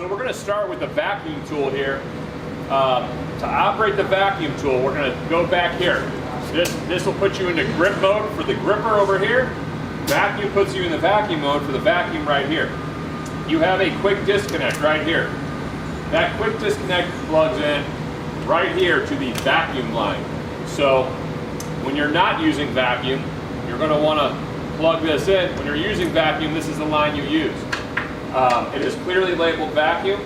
So we're going to start with the vacuum tool here. To operate the vacuum tool, we're going to go back here. This will put you into grip mode for the gripper over here. Vacuum puts you in the vacuum mode for the vacuum right here. You have a quick disconnect right here. That quick disconnect plugs in right here to the vacuum line. So when you're not using vacuum, you're going to want to plug this in. When you're using vacuum, this is the line you use. It is clearly labeled vacuum,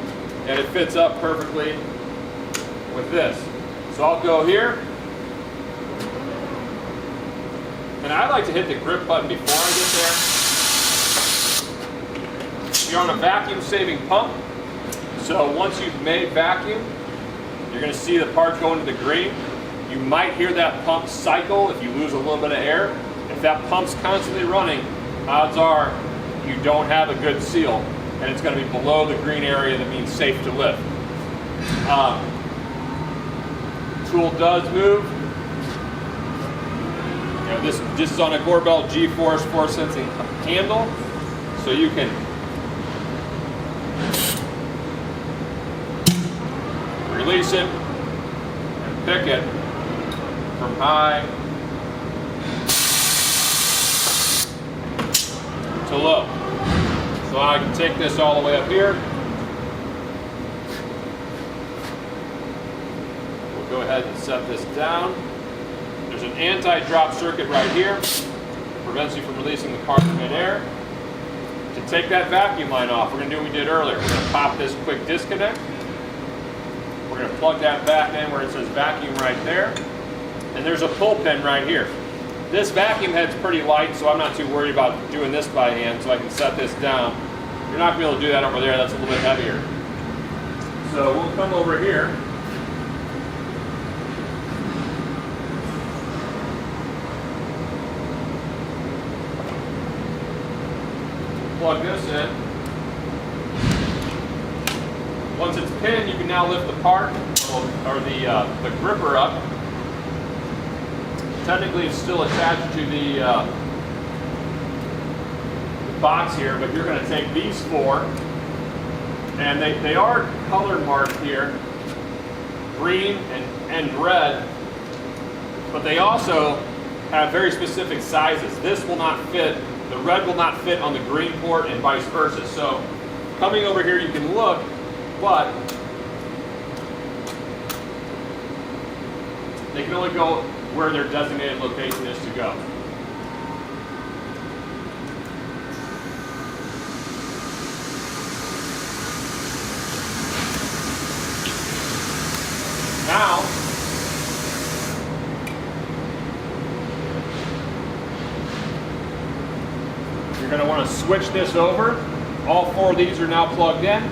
and it fits up perfectly with this. So I'll go here, and I like to hit the grip button before I get there. You're on a vacuum saving pump, so once you've made vacuum, you're going to see the part go into the green. You might hear that pump cycle if you lose a little bit of air. If that pump's constantly running, odds are you don't have a good seal, and it's going to be below the green area. That means safe to lift. Tool does move. You know, this is on a Gorbel G-force force sensing handle, so you can release it and pick it from high to low. So I can take this all the way up here. We'll go ahead and set this down. There's an anti-drop circuit right here. Prevents you from releasing the part in midair. To take that vacuum line off, we're going to do what we did earlier. We're going to pop this quick disconnect. We're going to plug that back in where it says vacuum right there. And there's a pull pin right here. This vacuum head's pretty light, so I'm not too worried about doing this by hand, so I can set this down. You're not going to be able to do that over there. That's a little bit heavier. So we'll come over here. Plug this in. Once it's pinned, you can now lift the part or the gripper up. Technically, it's still attached to the box here, but you're going to take these four, and they are color marked here, green and red, but they also have very specific sizes. This will not fit, the red will not fit on the green port and vice versa. So coming over here, you can look, but they can only go where their designated location is to go. Now, you're going to want to switch this over. All four of these are now plugged in.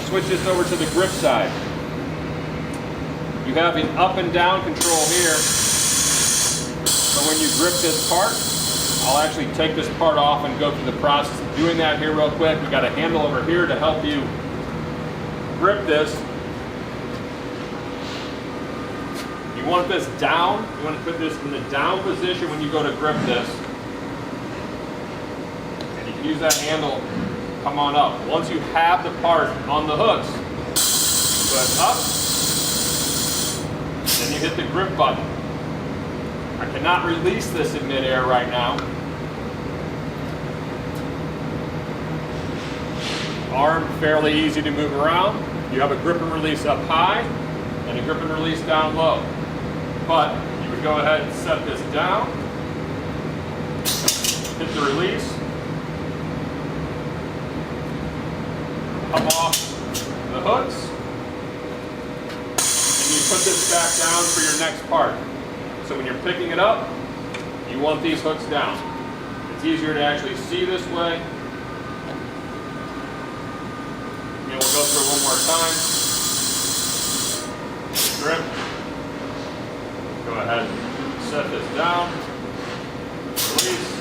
Switch this over to the grip side. You have an up and down control here. So when you grip this part, I'll actually take this part off and go through the process of doing that here real quick. We've got a handle over here to help you grip this. You want this down. You want to put this in the down position when you go to grip this. And you can use that handle to come on up. Once you have the part on the hooks, you put it up, then you hit the grip button. I cannot release this in midair right now. Arm fairly easy to move around. You have a grip and release up high and a grip and release down low. But you would go ahead and set this down, hit the release, come off the hooks, and you put this back down for your next part. So when you're picking it up, you want these hooks down. It's easier to actually see this way. And we'll go through it one more time. Grip. Go ahead and set this down. Release.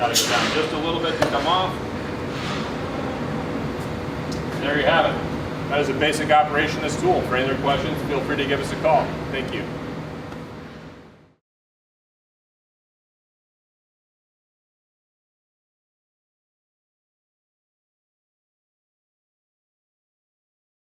Got to go down just a little bit to come off. There you have it. That is a basic operation of this tool. For any other questions, feel free to give us a call. Thank you.